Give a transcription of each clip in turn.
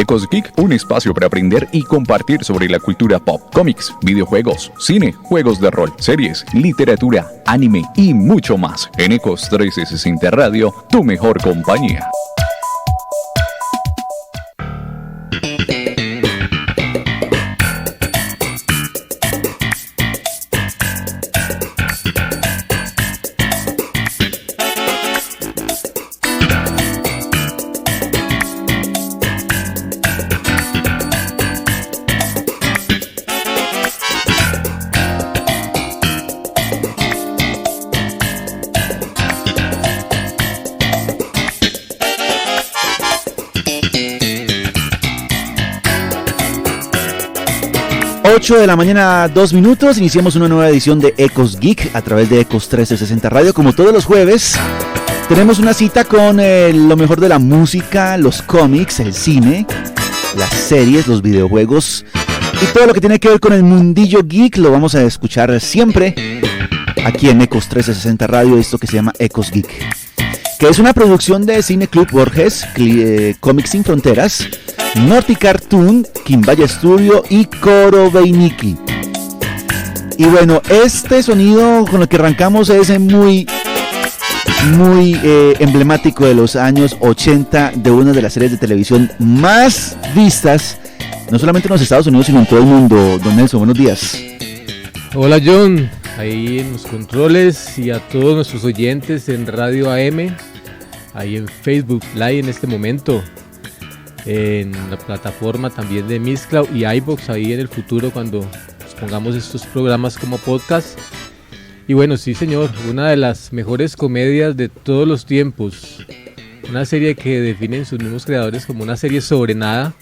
Ecos Geek, un espacio para aprender y compartir sobre la cultura pop, cómics, videojuegos, cine, juegos de rol, series, literatura, anime y mucho más. En Ecos 1360 Radio, tu mejor compañía. De la mañana, 2 minutos, iniciamos una nueva edición de Ecos Geek a través de Ecos 1360 Radio. Como todos los jueves, tenemos una cita con lo mejor de la música, los cómics, el cine, las series, los videojuegos y todo lo que tiene que ver con el mundillo geek. Lo vamos a escuchar siempre aquí en Ecos 1360 Radio, esto que se llama Ecos Geek, que es una producción de Cine Club Borges, Cómics Sin Fronteras, Norty Cartoon, Kimbaya Studio y Coro Beiniki. Y bueno, este sonido con el que arrancamos es muy emblemático de los años 80, de una de las series de televisión más vistas, no solamente en los Estados Unidos, sino en todo el mundo. Don Nelson, buenos días. Hola John, ahí en los controles, y a todos nuestros oyentes en Radio AM, ahí en Facebook Live en este momento, en la plataforma también de Mixcloud y iVoox, ahí en el futuro cuando pongamos estos programas como podcast. Y bueno, sí señor, una de las mejores comedias de todos los tiempos, una serie que definen sus mismos creadores como una serie sobre nada,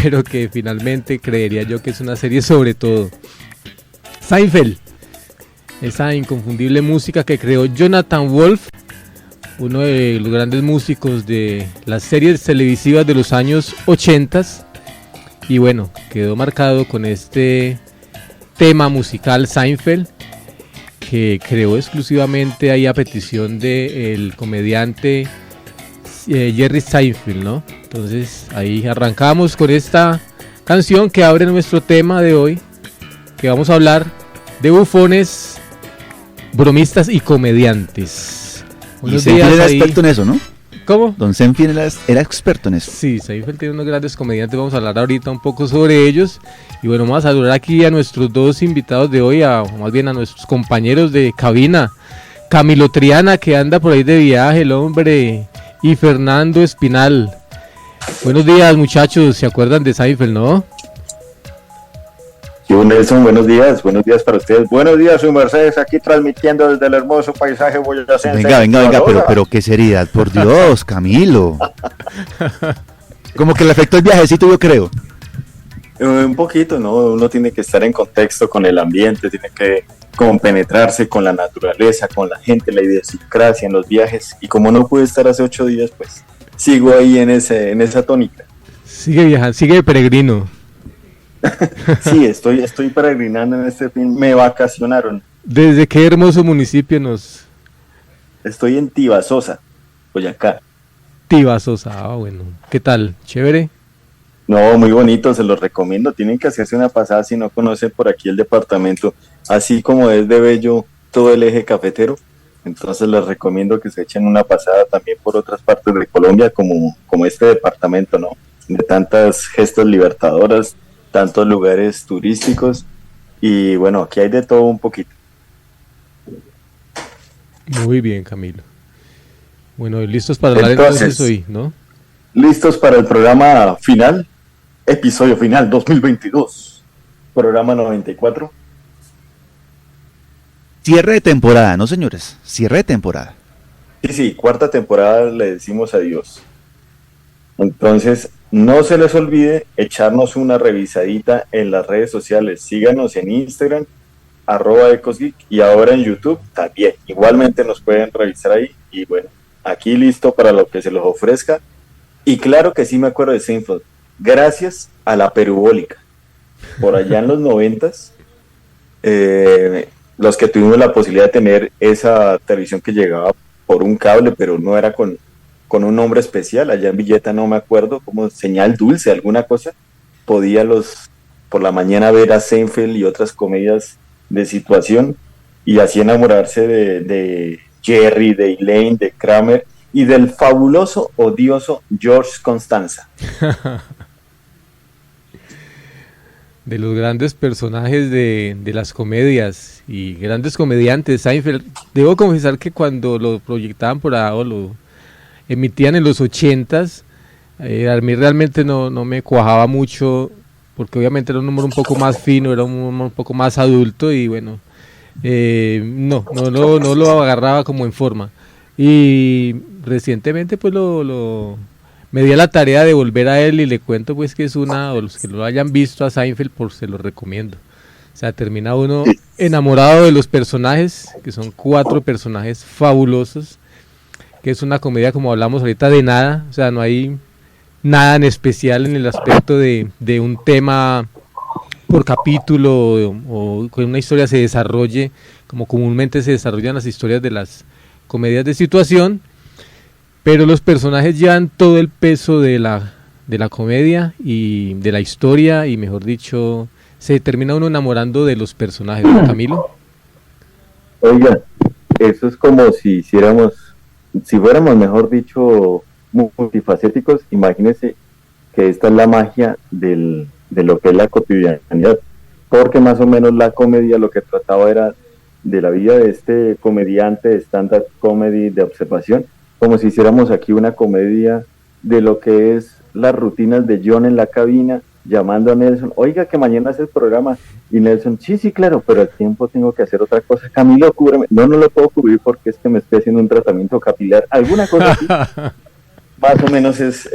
pero que finalmente creería yo que es una serie sobre todo. Seinfeld, esa inconfundible música que creó Jonathan Wolff, uno de los grandes músicos de las series televisivas de los años 80, y bueno, quedó marcado con este tema musical Seinfeld, que creó exclusivamente ahí a petición del comediante Jerry Seinfeld, ¿no? Entonces ahí arrancamos con esta canción que abre nuestro tema de hoy, que vamos a hablar de bufones, bromistas y comediantes. Y Seinfeld era experto en eso, ¿no? ¿Cómo? Don Seinfeld era experto en eso. Sí, Seinfeld tiene unos grandes comediantes, vamos a hablar ahorita un poco sobre ellos. Y bueno, vamos a saludar aquí a nuestros dos invitados de hoy, más bien a nuestros compañeros de cabina, Camilo Triana, que anda por ahí de viaje, el hombre, y Fernando Espinal. Buenos días, muchachos, ¿se acuerdan de Seinfeld, no? Yo, Nelson, buenos días para ustedes. Buenos días, su Mercedes, aquí transmitiendo desde el hermoso paisaje boyacense. Venga, pero qué seriedad, por Dios, Camilo. Como que le afectó el viajecito, yo creo. Un poquito, ¿no? Uno tiene que estar en contexto con el ambiente, tiene que compenetrarse con la naturaleza, con la gente, la idiosincrasia en los viajes. Y como no pude estar hace 8 días, pues sigo ahí en esa tónica. Sigue viajando, sigue de peregrino. Sí, estoy peregrinando en este fin, me vacacionaron. ¿Desde qué hermoso municipio Estoy en Tibasosa, Boyacá. Tibasosa, bueno, ¿qué tal? ¿Chévere? No, muy bonito, se los recomiendo, tienen que hacerse una pasada si no conocen por aquí el departamento, así como es de bello todo el eje cafetero, entonces les recomiendo que se echen una pasada también por otras partes de Colombia, como este departamento, ¿no? De tantas gestas libertadoras, tantos lugares turísticos, y bueno, aquí hay de todo un poquito. Muy bien, Camilo. Bueno, listos para hablar entonces hoy, ¿no? Listos para el programa final, episodio final 2022, programa 94. Cierre de temporada, ¿no, señores? Cierre de temporada. Sí, 4ª temporada, le decimos adiós. Entonces, no se les olvide echarnos una revisadita en las redes sociales. Síganos en Instagram, @ecosgeek, y ahora en YouTube también. Igualmente nos pueden revisar ahí. Y bueno, aquí listo para lo que se los ofrezca. Y claro que sí me acuerdo de Seinfeld. Gracias a la perubólica. Por allá en los 90s, los que tuvimos la posibilidad de tener esa televisión que llegaba por un cable, pero no era con con un nombre especial, allá en Villeta no me acuerdo, como señal dulce, alguna cosa, podía por la mañana ver a Seinfeld y otras comedias de situación y así enamorarse de Jerry, de Elaine, de Kramer y del fabuloso, odioso George Constanza. De los grandes personajes de las comedias y grandes comediantes, Seinfeld. Debo confesar que cuando lo proyectaban por ahí o lo emitían en los 80s, a mí realmente no me cuajaba mucho, porque obviamente era un humor un poco más fino, era un humor un poco más adulto y bueno, no lo agarraba como en forma. Y recientemente pues me di a la tarea de volver a él y le cuento pues que es o los que lo hayan visto a Seinfeld, se los recomiendo. O sea, termina uno enamorado de los personajes, que son 4 personajes fabulosos, que es una comedia, como hablamos ahorita, de nada, o sea, no hay nada en especial en el aspecto de un tema por capítulo o que una historia se desarrolle como comúnmente se desarrollan las historias de las comedias de situación, pero los personajes llevan todo el peso de la comedia y de la historia y, mejor dicho, se termina uno enamorando de los personajes, ¿no, Camilo? Oiga, eso es como si fuéramos, mejor dicho, multifacéticos. Imagínense que esta es la magia de lo que es la cotidianidad, porque más o menos la comedia lo que trataba era de la vida de este comediante de stand-up comedy de observación, como si hiciéramos aquí una comedia de lo que es las rutinas de John en la cabina, llamando a Nelson, oiga, que mañana hace el programa, y Nelson, sí, claro, pero al tiempo tengo que hacer otra cosa. Camilo, cúbreme. No lo puedo cubrir porque es que me estoy haciendo un tratamiento capilar, alguna cosa así. Más o menos es...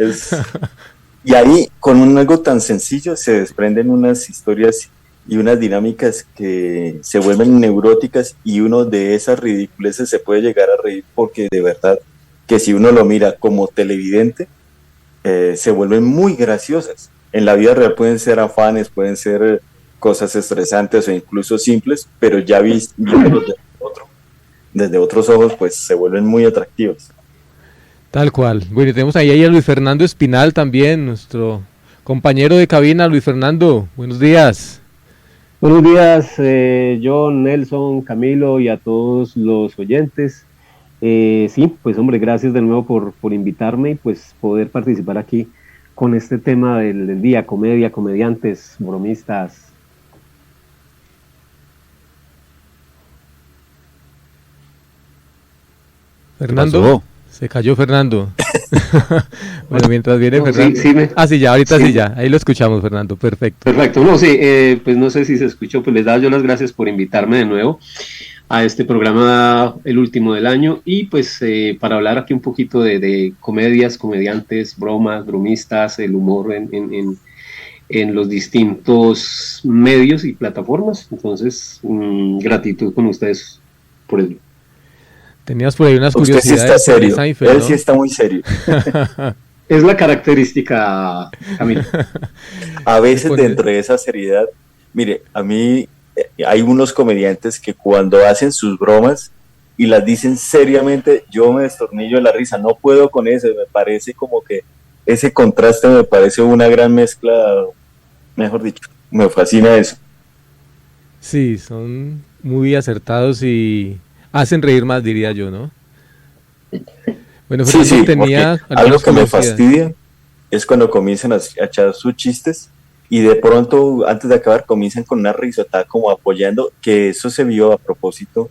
Y ahí, con algo tan sencillo, se desprenden unas historias y unas dinámicas que se vuelven neuróticas, y uno de esas ridiculeces se puede llegar a reír, porque de verdad que si uno lo mira como televidente, se vuelven muy graciosas. En la vida real pueden ser afanes, pueden ser cosas estresantes o incluso simples, pero ya viéndolos desde otros ojos, pues se vuelven muy atractivos. Tal cual. Bueno, tenemos ahí a Luis Fernando Espinal también, nuestro compañero de cabina. Luis Fernando, buenos días. Buenos días, John, Nelson, Camilo y a todos los oyentes. Sí, pues hombre, gracias de nuevo por invitarme y pues poder participar aquí con este tema del día, comedia, comediantes, bromistas. Fernando, se cayó Fernando. Bueno, mientras viene no, Fernando. Sí, ya, ahorita sí, ya. Ahí lo escuchamos, Fernando, perfecto. Perfecto, no, sí, pues no sé si se escuchó, pues les da yo las gracias por invitarme de nuevo a este programa, el último del año, y pues para hablar aquí un poquito de comedias, comediantes, bromas, bromistas, el humor en los distintos medios y plataformas. Entonces, gratitud con ustedes por ello. Tenías por ahí unas Usted curiosidades. Sí está serio. Seinfeld, Él ¿no? sí está muy serio. Es la característica, Camilo. A veces dentro de esa seriedad, mire, a mí hay unos comediantes que cuando hacen sus bromas y las dicen seriamente, yo me destornillo de la risa, no puedo con eso, me parece como que ese contraste me parece una gran mezcla, mejor dicho, me fascina eso. Sí, son muy acertados y hacen reír más, diría yo, ¿no? Bueno, Sí, Fernando tenía algo que me curiosidades. fastidia es cuando comienzan a echar sus chistes y de pronto, antes de acabar, comienzan con una risota como apoyando, que eso se vio a propósito.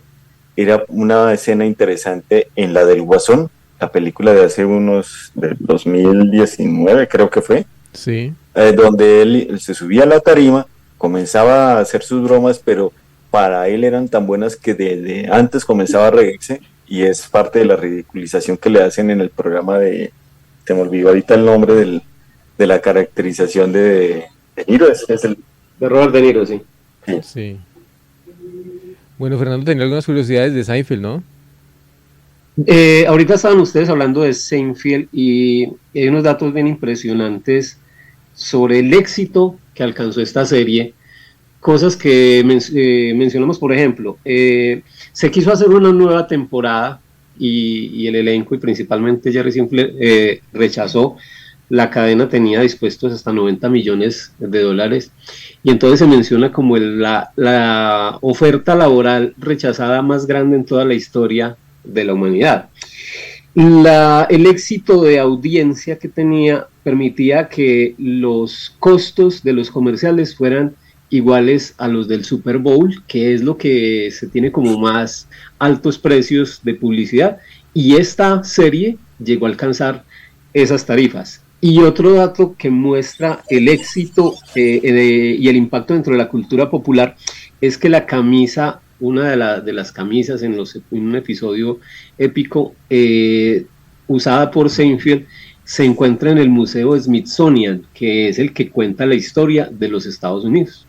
Era una escena interesante en la del Guasón, la película de hace del 2019 creo que fue, Sí. donde él se subía a la tarima, comenzaba a hacer sus bromas, pero para él eran tan buenas que desde antes comenzaba a reírse, y es parte de la ridiculización que le hacen en el programa se me olvidó ahorita el nombre de la caracterización de Niro, es el... De Robert De Niro, sí. Sí. Bueno, Fernando tenía algunas curiosidades de Seinfeld, ¿no? Ahorita estaban ustedes hablando de Seinfeld y hay unos datos bien impresionantes sobre el éxito que alcanzó esta serie. Cosas que mencionamos, por ejemplo, se quiso hacer una nueva temporada y el elenco, y principalmente Jerry Seinfeld, rechazó. La cadena tenía dispuestos hasta 90 millones de dólares, y entonces se menciona como la oferta laboral rechazada más grande en toda la historia de la humanidad. El éxito de audiencia que tenía permitía que los costos de los comerciales fueran iguales a los del Super Bowl, que es lo que se tiene como más altos precios de publicidad, y esta serie llegó a alcanzar esas tarifas. Y otro dato que muestra el éxito y el impacto dentro de la cultura popular es que la camisa, una de las camisas en un episodio épico usada por Seinfeld, se encuentra en el Museo Smithsonian, que es el que cuenta la historia de los Estados Unidos.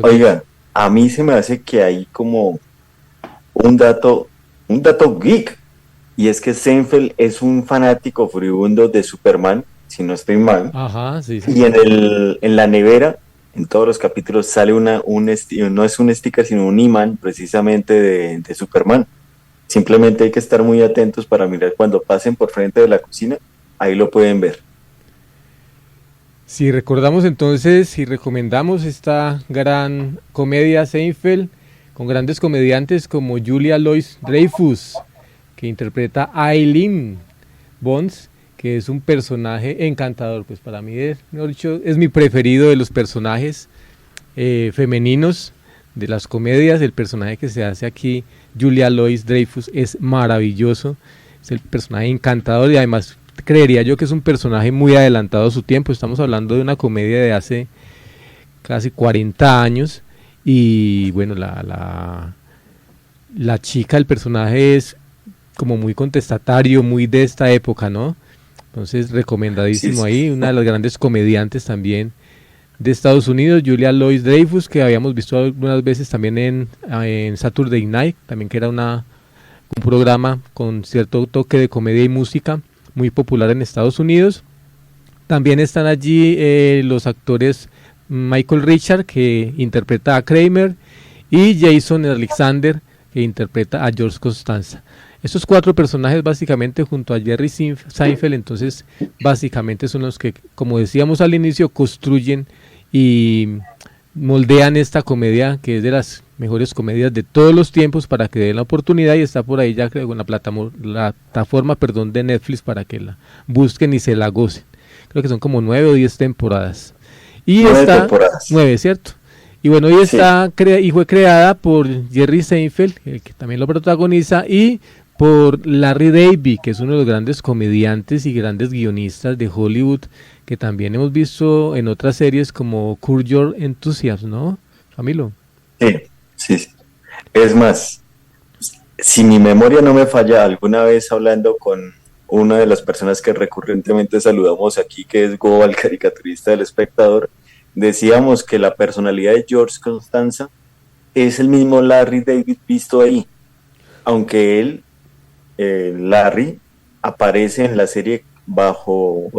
Oigan, a mí se me hace que hay como un dato geek, y es que Seinfeld es un fanático furibundo de Superman, si no estoy mal. Ajá, sí. Y en la nevera, en todos los capítulos, sale no es un sticker, sino un imán precisamente de Superman. Simplemente hay que estar muy atentos para mirar cuando pasen por frente de la cocina, ahí lo pueden ver. Si recordamos entonces y recomendamos esta gran comedia Seinfeld, con grandes comediantes como Julia Louis-Dreyfus, que interpreta a Eileen Bonds, que es un personaje encantador. Pues para mí, mejor dicho, es mi preferido de los personajes femeninos de las comedias. El personaje que se hace aquí, Julia Louis-Dreyfus, es maravilloso, es el personaje encantador, y además creería yo que es un personaje muy adelantado a su tiempo. Estamos hablando de una comedia de hace casi 40 años, y bueno, la chica, el personaje es como muy contestatario, muy de esta época, ¿no? Entonces, recomendadísimo. Sí. Ahí, una de las grandes comediantes también de Estados Unidos, Julia Louis-Dreyfus, que habíamos visto algunas veces también en Saturday Night, también, que era un programa con cierto toque de comedia y música, muy popular en Estados Unidos. También están allí los actores Michael Richards, que interpreta a Kramer, y Jason Alexander, que interpreta a George Costanza. Estos 4 personajes, básicamente, junto a Jerry Seinfeld, entonces básicamente son los que, como decíamos al inicio, construyen y moldean esta comedia, que es de las mejores comedias de todos los tiempos, para que den la oportunidad, y está por ahí ya, creo, en la plataforma de Netflix, para que la busquen y se la gocen. Creo que son como 9 o 10 temporadas. Y 9 temporadas. 9, ¿cierto? Y bueno, hoy está y fue creada por Jerry Seinfeld, que también lo protagoniza, y por Larry David, que es uno de los grandes comediantes y grandes guionistas de Hollywood, que también hemos visto en otras series como Curb Your Enthusiasm, ¿no, Camilo? Sí. Es más, si mi memoria no me falla, alguna vez hablando con una de las personas que recurrentemente saludamos aquí, que es Goba, el caricaturista del Espectador, decíamos que la personalidad de George Costanza es el mismo Larry David visto ahí, aunque Larry aparece en la serie bajo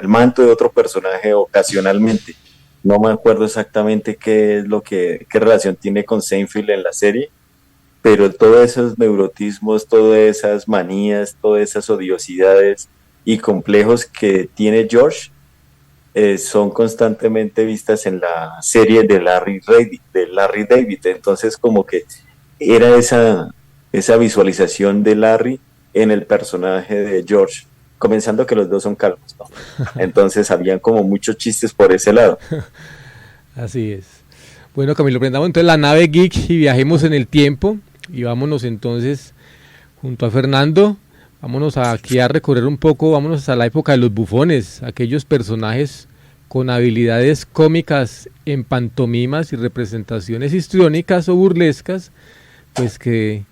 el manto de otro personaje ocasionalmente. No me acuerdo exactamente qué relación tiene con Seinfeld en la serie, pero todos esos neurotismos, todas esas manías, todas esas odiosidades y complejos que tiene George son constantemente vistas en la serie de Larry David. Entonces, como que era esa visualización de Larry en el personaje de George, comenzando que los dos son calvos, ¿no? Entonces habían como muchos chistes por ese lado. Así es. Bueno, Camilo, prendamos entonces la nave geek y viajemos en el tiempo, y vámonos entonces junto a Fernando, vámonos aquí a recorrer un poco, vámonos a la época de los bufones, aquellos personajes con habilidades cómicas en pantomimas y representaciones histriónicas o burlescas, pues que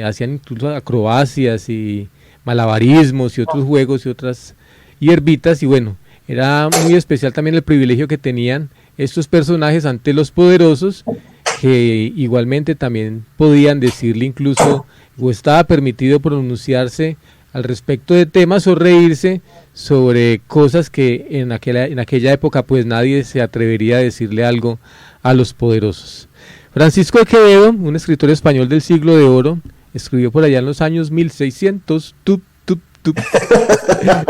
hacían incluso acrobacias y malabarismos y otros juegos y otras hierbitas. Y bueno, era muy especial también el privilegio que tenían estos personajes ante los poderosos, que igualmente también podían decirle incluso, o estaba permitido pronunciarse al respecto de temas o reírse sobre cosas que en aquella época pues nadie se atrevería a decirle algo a los poderosos. Francisco de Quevedo, un escritor español del siglo de oro, escribió por allá en los años 1600,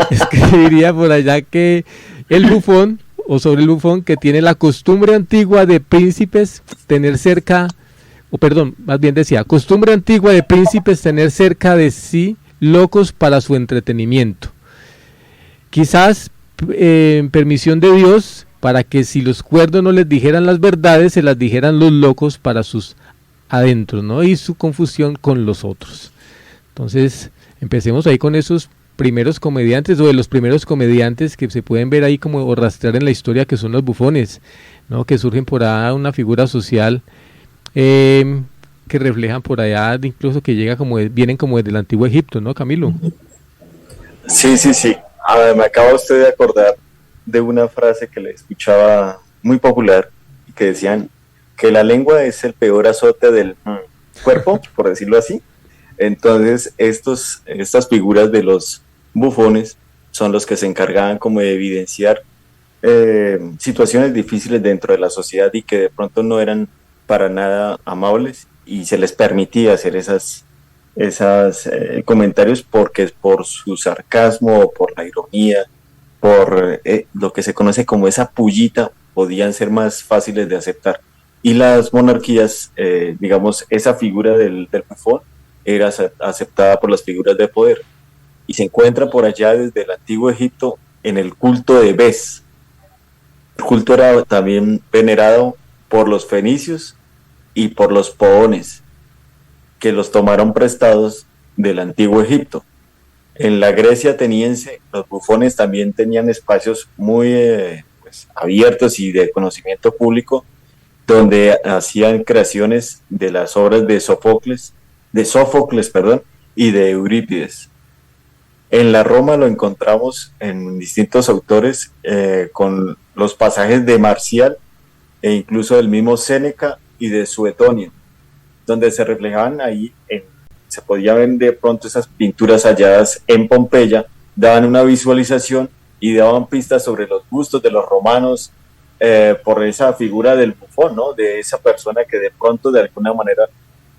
escribiría por allá que el bufón, o sobre el bufón, que tiene la costumbre antigua de príncipes tener cerca, o perdón, más bien decía, costumbre antigua de príncipes tener cerca de sí locos para su entretenimiento. Quizás en permisión de Dios, para que si los cuerdos no les dijeran las verdades, se las dijeran los locos para sus adentros, ¿no? Y su confusión con los otros. Entonces, empecemos ahí con esos primeros comediantes, o de los primeros comediantes que se pueden ver ahí como o rastrear en la historia, que son los bufones, ¿no? Que surgen por ahí una figura social que reflejan por allá, incluso que llega como vienen como desde el antiguo Egipto, ¿no, Camilo? Sí. Me acaba usted de acordar de una frase que le escuchaba muy popular, que decían que la lengua es el peor azote del cuerpo, por decirlo así. Entonces, estas figuras de los bufones son los que se encargaban como de evidenciar situaciones difíciles dentro de la sociedad y que de pronto no eran para nada amables, y se les permitía hacer esas comentarios porque por su sarcasmo, por la ironía, por lo que se conoce como esa pullita, podían ser más fáciles de aceptar. Y las monarquías, digamos, esa figura del bufón era aceptada por las figuras de poder, y se encuentra por allá desde el antiguo Egipto en el culto de Bes. El culto era también venerado por los fenicios y por los pohones, que los tomaron prestados del antiguo Egipto. En la Grecia ateniense, los bufones también tenían espacios muy abiertos y de conocimiento público, donde hacían creaciones de las obras de Sófocles, y de Eurípides. En la Roma lo encontramos en distintos autores, con los pasajes de Marcial e incluso del mismo Séneca y de Suetonio, donde se reflejaban ahí, se podía ver de pronto esas pinturas halladas en Pompeya, daban una visualización y daban pistas sobre los gustos de los romanos por esa figura del bufón, ¿no? De esa persona que de pronto de alguna manera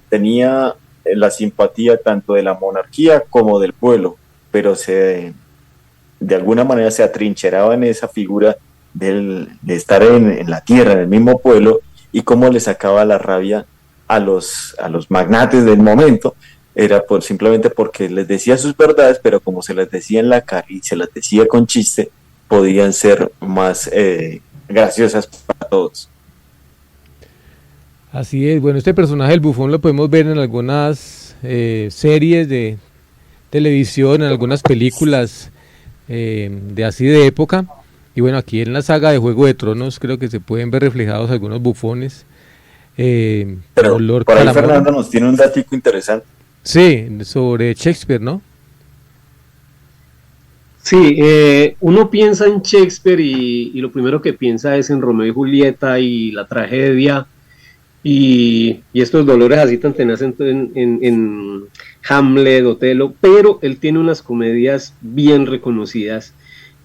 tenía la simpatía tanto de la monarquía como del pueblo, pero de alguna manera se atrincheraba en esa figura de estar en la tierra, en el mismo pueblo, y cómo le sacaba la rabia a los magnates del momento. Era simplemente porque les decía sus verdades, pero como se las decía en la cara y se las decía con chiste, podían ser más graciosas para todos. Así es. Bueno, este personaje del bufón lo podemos ver en algunas series de televisión, en algunas películas de época. Y bueno, aquí en la saga de Juego de Tronos creo que se pueden ver reflejados algunos bufones. Pero Lord por ahí Calamón. Fernando nos tiene un datico interesante. Sí, sobre Shakespeare, ¿no? Sí, uno piensa en Shakespeare y lo primero que piensa es en Romeo y Julieta y la tragedia y estos dolores así tan tenaces en Hamlet, Otelo, pero él tiene unas comedias bien reconocidas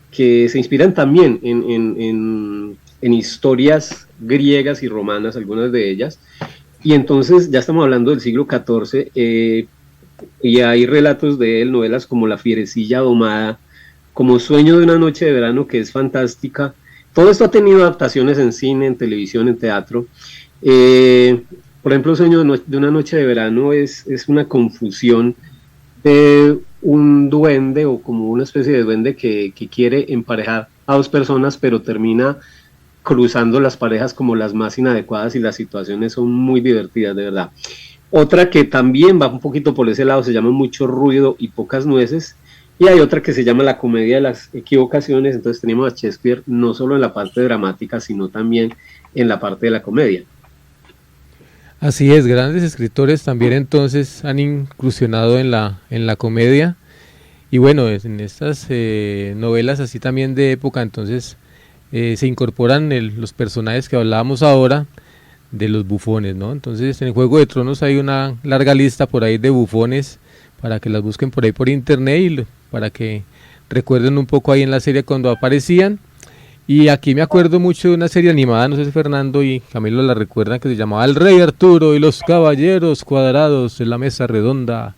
que se inspiran también en historias griegas y romanas, algunas de ellas, y entonces ya estamos hablando del siglo XIV, y hay relatos de él, novelas como La fierecilla domada, como Sueño de una noche de verano, que es fantástica. Todo esto ha tenido adaptaciones en cine, en televisión, en teatro. Por ejemplo, Sueño de una noche de verano es una confusión de un duende, o como una especie de duende que quiere emparejar a dos personas, pero termina cruzando las parejas como las más inadecuadas, y las situaciones son muy divertidas, de verdad. Otra que también va un poquito por ese lado se llama Mucho ruido y pocas nueces, y hay otra que se llama La comedia de las equivocaciones. Entonces tenemos a Shakespeare no solo en la parte dramática, sino también en la parte de la comedia. Así es, grandes escritores también entonces han incursionado en la comedia, y bueno, en estas novelas así también de época, entonces se incorporan los personajes que hablábamos ahora de los bufones, ¿no? Entonces en el Juego de Tronos hay una larga lista por ahí de bufones para que las busquen por ahí por internet y para que recuerden un poco ahí en la serie cuando aparecían. Y aquí me acuerdo mucho de una serie animada, no sé si Fernando y Camilo la recuerdan, que se llamaba El Rey Arturo y los Caballeros Cuadrados en la Mesa Redonda,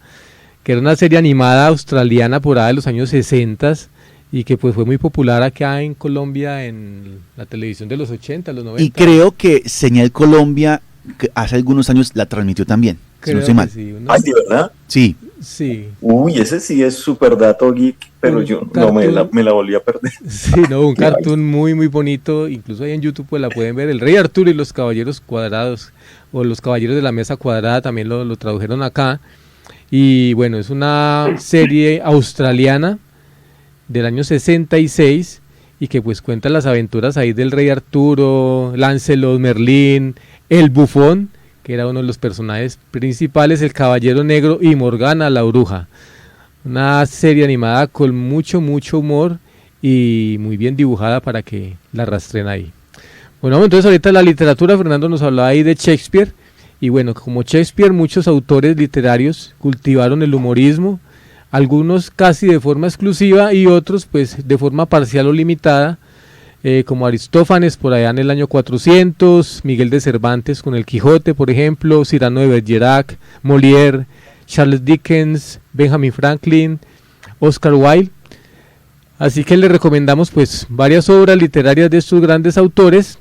que era una serie animada australiana por ahí de los años 60 y que pues fue muy popular acá en Colombia en la televisión de los 80, los 90. Y creo que Señal Colombia que hace algunos años la transmitió también, si no estoy mal. Sí, Ay, ¿de verdad? Sí. Sí. Uy, ese sí es súper dato geek, pero yo no me la volví a perder. Sí, no, un cartoon muy muy bonito, incluso ahí en YouTube pues la pueden ver, El Rey Arturo y los Caballeros Cuadrados, o los Caballeros de la Mesa Cuadrada, también lo tradujeron acá. Y bueno, es una serie australiana del año 66 y que pues cuenta las aventuras ahí del Rey Arturo, Lancelot, Merlín, el Bufón, que era uno de los personajes principales, el Caballero Negro y Morgana la Bruja. Una serie animada con mucho humor y muy bien dibujada para que la rastren ahí. Bueno, entonces ahorita la literatura, Fernando nos hablaba ahí de Shakespeare, y bueno, como Shakespeare, muchos autores literarios cultivaron el humorismo, algunos casi de forma exclusiva y otros pues de forma parcial o limitada, como Aristófanes por allá en el año 400, Miguel de Cervantes con el Quijote, por ejemplo, Cyrano de Bergerac, Molière, Charles Dickens, Benjamin Franklin, Oscar Wilde. Así que les recomendamos pues varias obras literarias de estos grandes autores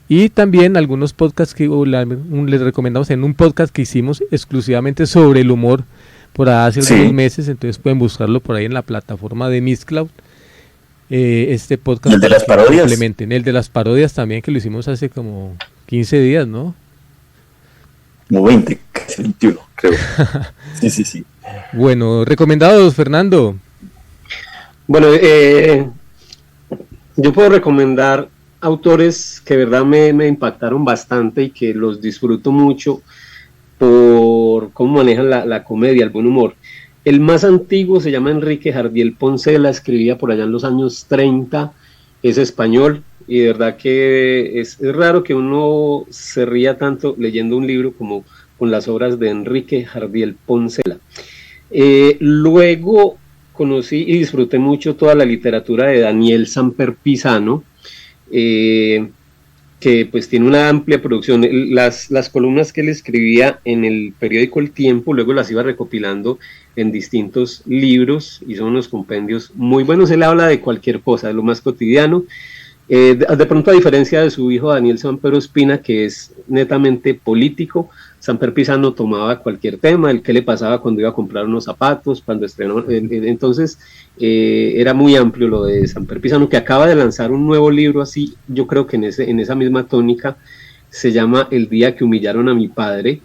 y también algunos podcasts que les recomendamos en un podcast que hicimos exclusivamente sobre el humor por hace unos meses, entonces pueden buscarlo por ahí en la plataforma de Mixcloud. Este podcast. ¿Y el de las parodias? El de las parodias también, que lo hicimos hace como 15 días, ¿no? Como 20, casi 21, creo. Sí. Bueno, recomendados, Fernando. Bueno, yo puedo recomendar autores que de verdad me impactaron bastante y que los disfruto mucho por cómo manejan la comedia, el buen humor. El más antiguo se llama Enrique Jardiel Poncela, escribía por allá en los años 30, es español, y de verdad que es raro que uno se ría tanto leyendo un libro como con las obras de Enrique Jardiel Poncela. Luego conocí y disfruté mucho toda la literatura de Daniel Samper Pizano, que pues tiene una amplia producción. Las columnas que él escribía en el periódico El Tiempo, luego las iba recopilando en distintos libros y son unos compendios muy buenos. Él habla de cualquier cosa, de lo más cotidiano. De pronto, a diferencia de su hijo Daniel Samper Ospina, que es netamente político, Samper Pizano tomaba cualquier tema, el qué le pasaba cuando iba a comprar unos zapatos, cuando estrenó. Entonces, era muy amplio lo de Samper Pizano, que acaba de lanzar un nuevo libro así, yo creo que en esa misma tónica, se llama El día que humillaron a mi padre.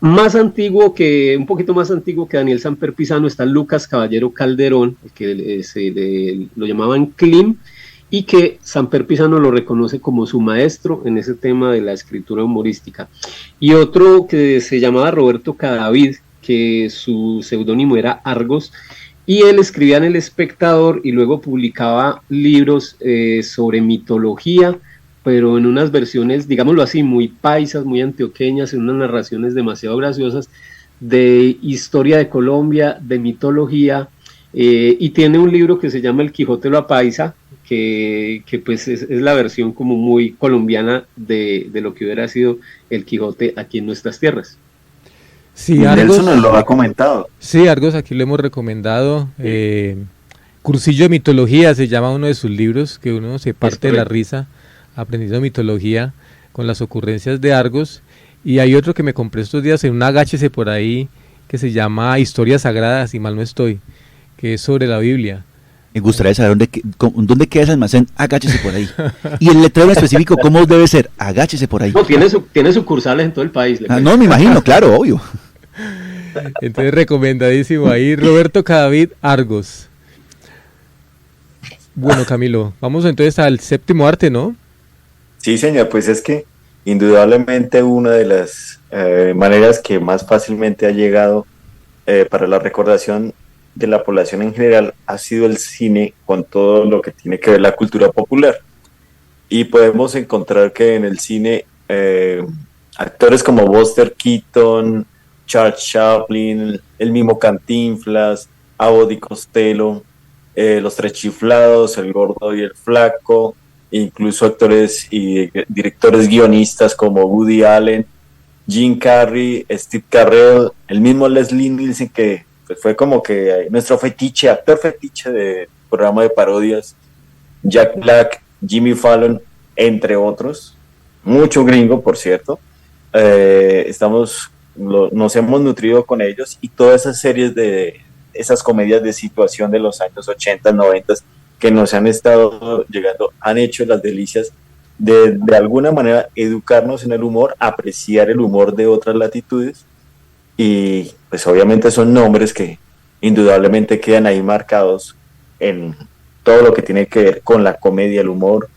Un poquito más antiguo que Daniel Samper Pizano está Lucas Caballero Calderón, que lo llamaban Klim, y que Samper Pizano lo reconoce como su maestro en ese tema de la escritura humorística. Y otro que se llamaba Roberto Cadavid, que su seudónimo era Argos, y él escribía en El Espectador y luego publicaba libros sobre mitología, pero en unas versiones, digámoslo así, muy paisas, muy antioqueñas, en unas narraciones demasiado graciosas de historia de Colombia, de mitología, y tiene un libro que se llama El Quijote lo Paisa, que pues es la versión como muy colombiana de lo que hubiera sido el Quijote aquí en nuestras tierras. Sí, Argos nos lo ha comentado. Sí, Argos aquí lo hemos recomendado. Cursillo de Mitología se llama uno de sus libros, que uno se parte de la risa aprendiendo mitología con las ocurrencias de Argos. Y hay otro que me compré estos días en un agáchese por ahí, que se llama Historias Sagradas, si mal no estoy, que es sobre la Biblia. Me gustaría saber dónde queda ese almacén. Agáchese por ahí. Y el letrero específico, ¿cómo debe ser? Agáchese por ahí. No, tiene sucursales en todo el país. No, me imagino, claro, obvio. Entonces, recomendadísimo ahí, Roberto Cadavid, Argos. Bueno, Camilo, vamos entonces al séptimo arte, ¿no? Sí, señor, pues es que indudablemente una de las maneras que más fácilmente ha llegado para la recordación de la población en general ha sido el cine, con todo lo que tiene que ver la cultura popular. Y podemos encontrar que en el cine actores como Buster Keaton, Charles Chaplin, el mismo Cantinflas, Abbott y Costello, Los Tres Chiflados, El Gordo y el Flaco, incluso actores y directores guionistas como Woody Allen, Jim Carrey, Steve Carell, el mismo Leslie Nielsen, que pues, fue como que nuestro fetiche, actor fetiche de programa de parodias, Jack Black, Jimmy Fallon, entre otros, mucho gringo, por cierto. Nos hemos nutrido con ellos, y todas esas series de esas comedias de situación de los años 80, 90 que nos han estado llegando, han hecho las delicias de alguna manera educarnos en el humor, apreciar el humor de otras latitudes, y pues obviamente son nombres que indudablemente quedan ahí marcados en todo lo que tiene que ver con la comedia, el humor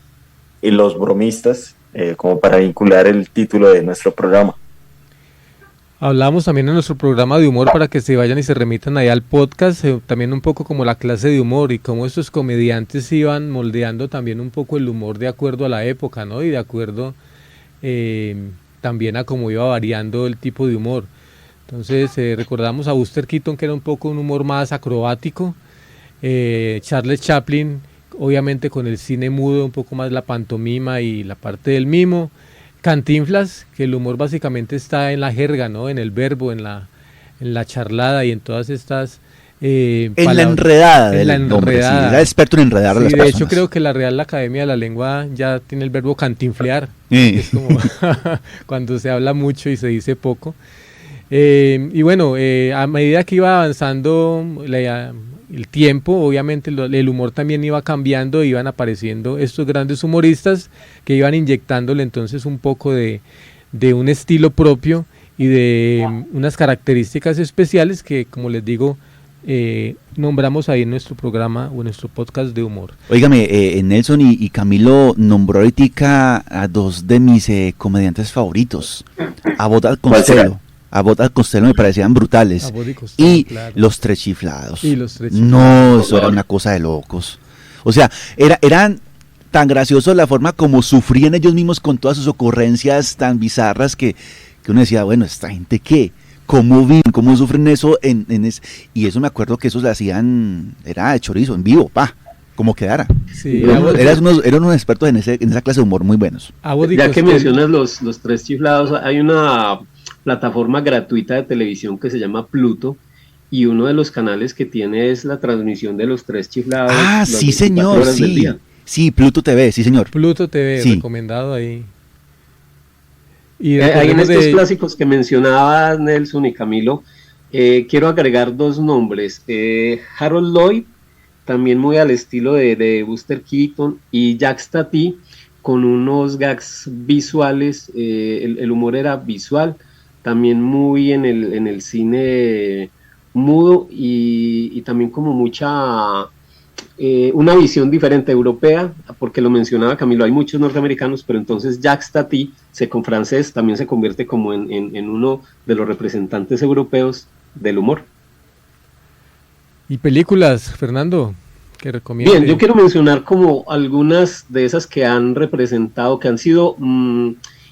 y los bromistas, como para vincular el título de nuestro programa. Hablamos también en nuestro programa de humor, para que se vayan y se remitan ahí al podcast, también un poco como la clase de humor y cómo estos comediantes iban moldeando también un poco el humor de acuerdo a la época, ¿no? Y de acuerdo también a cómo iba variando el tipo de humor. Entonces recordamos a Buster Keaton, que era un poco un humor más acrobático, Charles Chaplin, obviamente con el cine mudo, un poco más la pantomima y la parte del mimo. Cantinflas, que el humor básicamente está en la jerga, ¿no? En el verbo, en la charlada y en todas estas en la enredada. En la enredada. Sí, era experto en enredar a las personas. De hecho, creo que la Real Academia de la Lengua ya tiene el verbo cantinflear. Es como cuando se habla mucho y se dice poco. Y bueno, a medida que iba avanzando el tiempo, obviamente el humor también iba cambiando, iban apareciendo estos grandes humoristas que iban inyectándole entonces un poco de un estilo propio y de unas características especiales que, como les digo, nombramos ahí en nuestro programa o en nuestro podcast de humor. Óigame, Nelson y Camilo nombró ahorita a dos de mis comediantes favoritos, Abbott y Costello. Abbott y Costello me parecían brutales. Y claro. Los Tres Chiflados. No, eso era una cosa de locos. O sea, eran tan graciosos la forma como sufrían ellos mismos con todas sus ocurrencias tan bizarras que uno decía, bueno, ¿esta gente qué? ¿Cómo viven? ¿Cómo sufren eso? Y eso me acuerdo que esos le hacían, era de chorizo, en vivo, como quedara. Sí, eran unos expertos en esa clase de humor muy buenos. Ya que mencionas los Tres Chiflados, hay una plataforma gratuita de televisión que se llama Pluto, y uno de los canales que tiene es la transmisión de los Tres Chiflados. Ah, sí señor, sí, Pluto TV, sí señor. Pluto TV, sí. Recomendado ahí. Y ahí en estos clásicos que mencionaba Nelson y Camilo, quiero agregar dos nombres, Harold Lloyd, también muy al estilo de Buster Keaton, y Jack Stati, con unos gags visuales, el humor era visual, también muy en el cine mudo, y también como mucha una visión diferente europea, porque lo mencionaba Camilo, hay muchos norteamericanos, pero entonces Jacques Tati, con francés, también se convierte como en uno de los representantes europeos del humor. ¿Y películas, Fernando, que recomiendo? Bien, yo quiero mencionar como algunas de esas que han representado, que han sido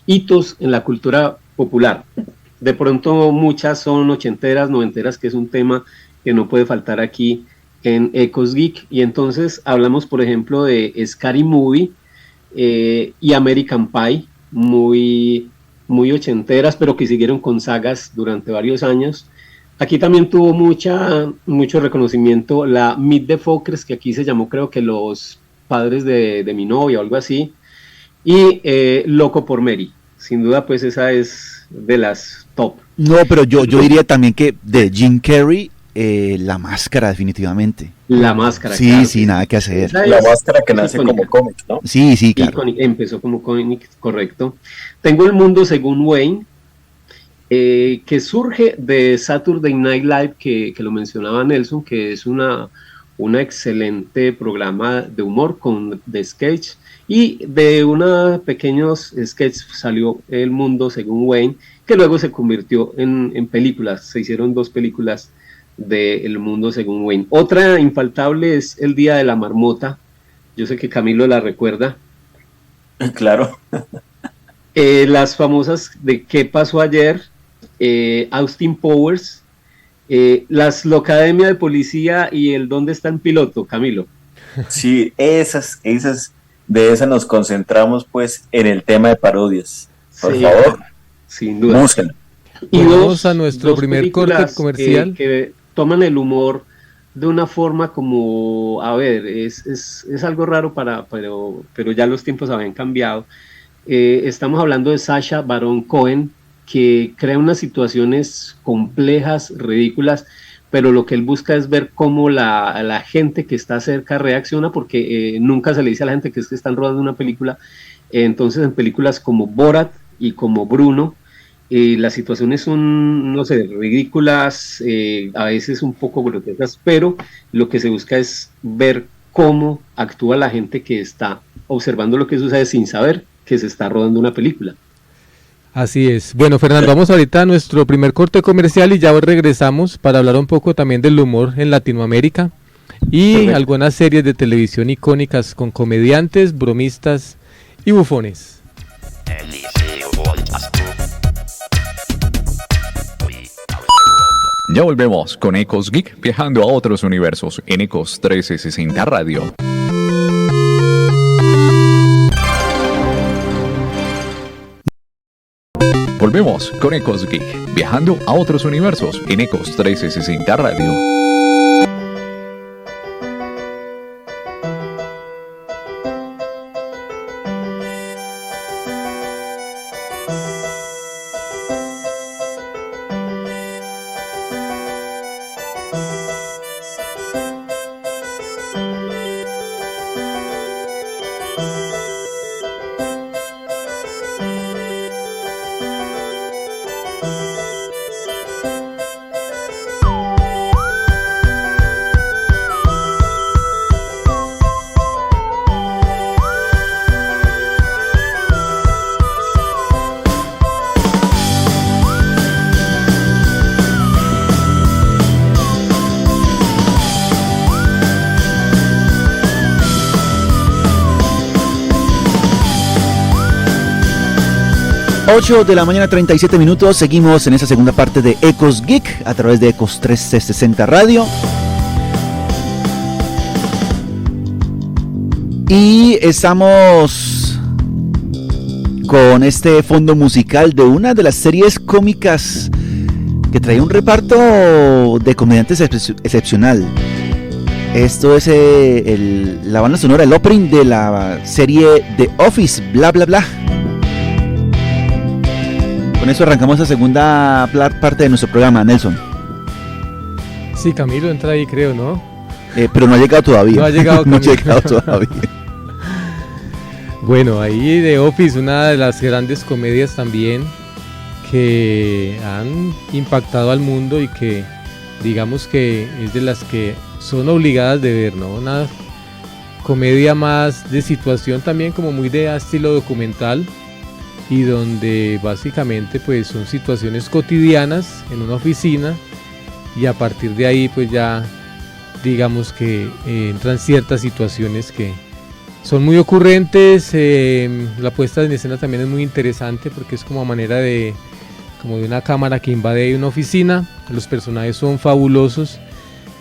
hitos en la cultura popular. De pronto muchas son ochenteras, noventeras, que es un tema que no puede faltar aquí en Ecos Geek, y entonces hablamos, por ejemplo, de Scary Movie y American Pie, muy ochenteras, pero que siguieron con sagas durante varios años. Aquí también tuvo mucho reconocimiento la Meet the Fockers, que aquí se llamó, creo que Los Padres de mi novia o algo así, y Loco por Mary. Sin duda, pues esa es de las top. No, pero yo diría también que de Jim Carrey, La Máscara, definitivamente. La Máscara, sí, claro, sí, nada que hacer. La Máscara, que nace icónica, como cómic, ¿no? Sí, claro. Empezó como cómic, correcto. Tengo El Mundo Según Wayne, que surge de Saturday Night Live, que lo mencionaba Nelson, que es una excelente programa de humor de sketch, y de unos pequeños sketches salió El Mundo Según Wayne, que luego se convirtió en películas. Se hicieron 2 películas de El Mundo Según Wayne. Otra infaltable es El Día de la Marmota. Yo sé que Camilo la recuerda. Claro. Las famosas de ¿Qué pasó ayer? Austin Powers, La Locademia de Policía y el ¿Dónde está el piloto, Camilo? Sí, de esas nos concentramos pues en el tema de parodias. Por Sí, favor, sin duda. búsquenlo. Y Vamos a nuestro primer corte películas, comercial. que toman el humor de una forma como, a ver, es algo raro pero ya los tiempos habían cambiado. Estamos hablando de Sacha Baron Cohen, que crea unas situaciones complejas, ridículas, pero lo que él busca es ver cómo la gente que está cerca reacciona, porque nunca se le dice a la gente que es que están rodando una película. Entonces, en películas como Borat y como Bruno, las situaciones son, no sé, ridículas, a veces un poco grotescas, pero lo que se busca es ver cómo actúa la gente que está observando lo que sucede sin saber que se está rodando una película. Así es. Bueno, Fernando, vamos ahorita a nuestro primer corte comercial y ya regresamos para hablar un poco también del humor en Latinoamérica y Perfecto. algunas series de televisión icónicas con comediantes, bromistas y bufones. Ya volvemos con Ecos Geek, viajando a otros universos en Ecos 1360 Radio. Volvemos con Ecos Geek, viajando a otros universos en Ecos 1360 Radio. De la mañana, 37 minutos. Seguimos en esa segunda parte de Ecos Geek a través de Ecos 360 Radio. Y estamos con este fondo musical de una de las series cómicas que trae un reparto de comediantes excepcional. Esto es la banda sonora, el opening de la serie The Office, bla bla bla. Con eso arrancamos la segunda parte de nuestro programa, Nelson. Sí, Camilo entra ahí, creo, ¿no? Pero no ha llegado todavía. No ha llegado, no ha Camilo. llegado todavía. Bueno, ahí The Office, una de las grandes comedias también que han impactado al mundo y que digamos que es de las que son obligadas de ver, ¿no? Una comedia más de situación también, como muy de estilo documental, y donde básicamente pues son situaciones cotidianas en una oficina y a partir de ahí pues ya digamos que entran ciertas situaciones que son muy ocurrentes. La puesta en escena también es muy interesante porque es como a manera de una cámara que invade una oficina. Los personajes son fabulosos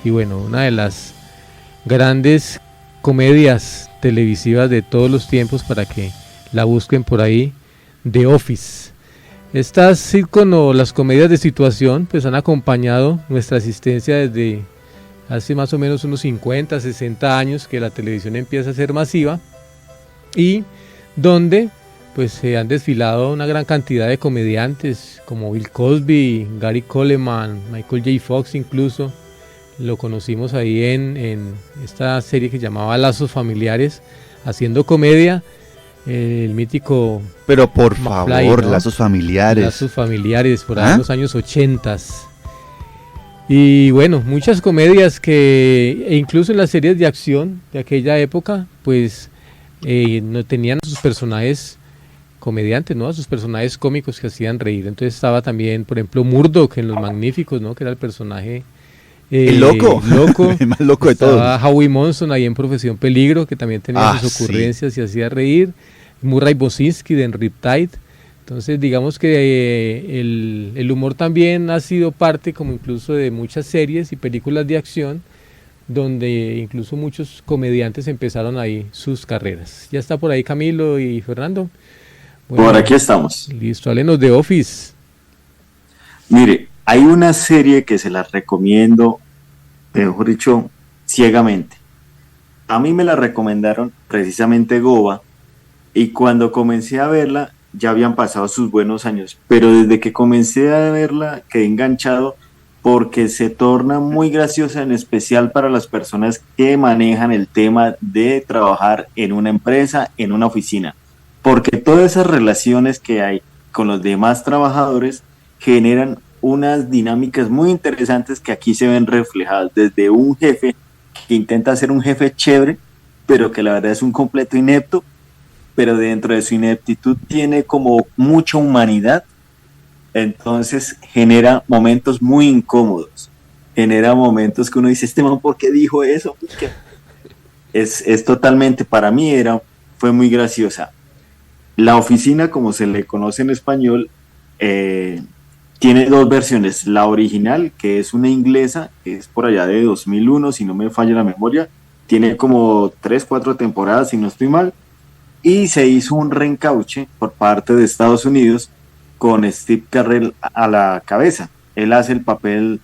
y bueno, una de las grandes comedias televisivas de todos los tiempos para que la busquen por ahí, The Office. Estas sitcom o las comedias de situación pues han acompañado nuestra existencia desde hace más o menos unos 50, 60 años que la televisión empieza a ser masiva y donde pues se han desfilado una gran cantidad de comediantes como Bill Cosby, Gary Coleman, Michael J. Fox incluso. Lo conocimos ahí en esta serie que llamaba Lazos Familiares, haciendo comedia. El mítico... Pero por McFly, favor, ¿no? Lazos Familiares. Lazos Familiares, por ahí en los años 80. Y bueno, muchas comedias que, e incluso en las series de acción de aquella época, pues no tenían a sus personajes comediantes, ¿no? A sus personajes cómicos que hacían reír. Entonces estaba también, por ejemplo, Murdoch en Los Magníficos, ¿no? Que era el personaje... el loco. El más loco de todos. Estaba Howie Monson ahí en Profesión Peligro, que también tenía sus ocurrencias y hacía reír. Murray Bosinski de Riptide, Entonces digamos que el humor también ha sido parte como incluso de muchas series y películas de acción, donde incluso muchos comediantes empezaron ahí sus carreras. Ya está por ahí Camilo y Fernando. Bueno, Por aquí estamos. listo, háblenos de Office. Mire, hay una serie que se la recomiendo, mejor dicho, ciegamente. A mí me la recomendaron precisamente Goba, y cuando comencé a verla ya habían pasado sus buenos años, pero desde que comencé a verla quedé enganchado porque se torna muy graciosa, en especial para las personas que manejan el tema de trabajar en una empresa, en una oficina, porque todas esas relaciones que hay con los demás trabajadores generan unas dinámicas muy interesantes que aquí se ven reflejadas, desde un jefe que intenta ser un jefe chévere, pero que la verdad es un completo inepto, pero dentro de su ineptitud tiene como mucha humanidad. Entonces genera momentos muy incómodos, genera momentos que uno dice, este man, ¿por qué dijo eso? Es totalmente, para mí fue muy graciosa. La oficina, como se le conoce en español, tiene dos versiones. La original, que es una inglesa, que es por allá de 2001, si no me falla la memoria, tiene como 3, 4 temporadas, si no estoy mal, y se hizo un reencauche por parte de Estados Unidos con Steve Carell a la cabeza. Él hace el papel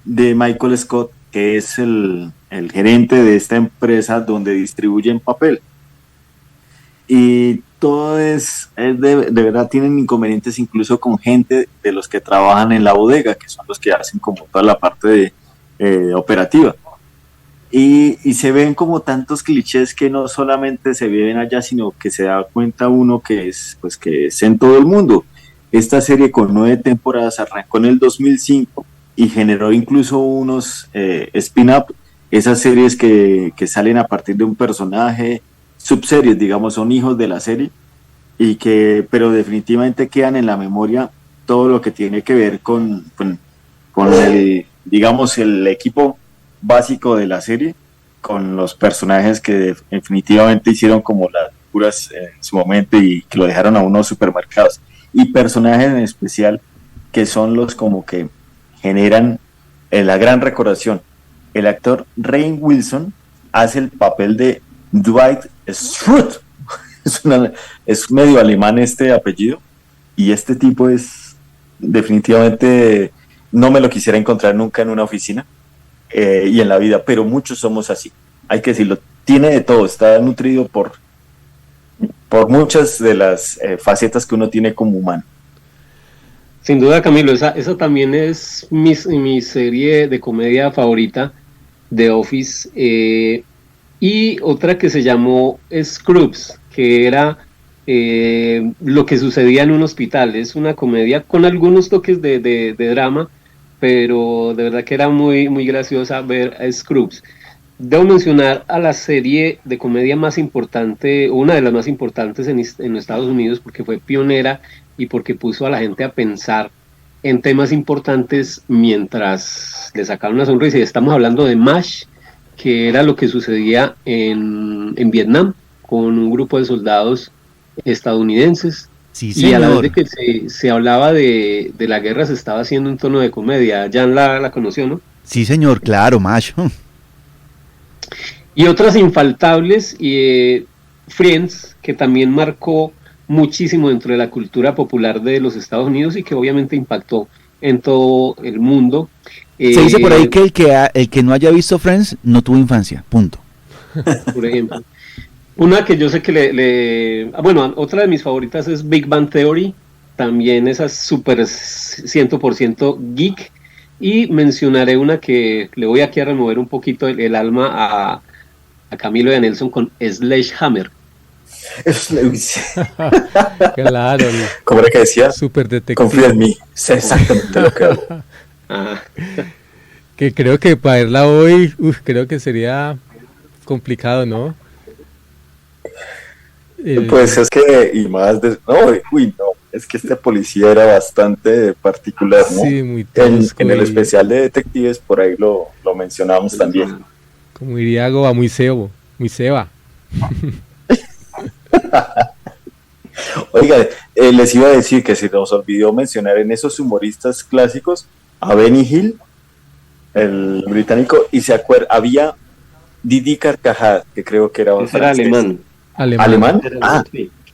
de Michael Scott, que es el gerente de esta empresa donde distribuyen papel. Y todo de verdad, tienen inconvenientes incluso con gente de los que trabajan en la bodega, que son los que hacen como toda la parte operativa. Y se ven como tantos clichés que no solamente se viven allá, sino que se da cuenta uno que es en todo el mundo. Esta serie, con 9 temporadas, arrancó en el 2005 y generó incluso unos spin-up, esas series que salen a partir de un personaje, subseries, digamos, son hijos de la serie, pero definitivamente quedan en la memoria todo lo que tiene que ver con el, digamos, el equipo básico de la serie, con los personajes que definitivamente hicieron como las puras en su momento y que lo dejaron a unos supermercados, y personajes en especial que son los como que generan la gran recordación. El actor Rainn Wilson hace el papel de Dwight Schrute. Es medio alemán este apellido, y este tipo es definitivamente, no me lo quisiera encontrar nunca en una oficina y en la vida, pero muchos somos así, hay que decirlo. Tiene de todo, está nutrido por muchas de las facetas que uno tiene como humano. Sin duda, Camilo, esa también es mi serie de comedia favorita, The Office, y otra que se llamó Scrubs, que era lo que sucedía en un hospital. Es una comedia con algunos toques de drama, pero de verdad que era muy, muy graciosa ver a Scrubs. Debo mencionar a la serie de comedia más importante, una de las más importantes en Estados Unidos, porque fue pionera y porque puso a la gente a pensar en temas importantes mientras le sacaban una sonrisa. Y estamos hablando de MASH, que era lo que sucedía en Vietnam, con un grupo de soldados estadounidenses. Sí, y a la vez señor. de que se hablaba de la guerra, se estaba haciendo un tono de comedia. Jan la conoció, ¿no? Sí, señor, claro, macho. Y otras infaltables, Friends, que también marcó muchísimo dentro de la cultura popular de los Estados Unidos y que obviamente impactó en todo el mundo. Se dice por ahí que el que no haya visto Friends no tuvo infancia, punto. Por ejemplo. Una que yo sé que bueno, otra de mis favoritas es Big Bang Theory, también esa es súper 100% geek, y mencionaré una que le voy aquí a remover un poquito el alma a Camilo y a Nelson con Sledgehammer. Claro, ¿Cómo era que decía? super detective. Confía en mí, sé exactamente lo que hago. Ajá. Que creo que para verla hoy, creo que sería complicado, ¿no? Pues es que, y más es que este policía era bastante particular, ¿no? Sí, muy tosco. En el especial de detectives, por ahí lo mencionamos también. Como diría Goa, muy cebo, muy ceba. Oiga, les iba a decir que se nos olvidó mencionar en esos humoristas clásicos a Benny Hill, el británico, y había Didi Carcajada, que creo que era Ese era alemán. ¿Alemán? Ah,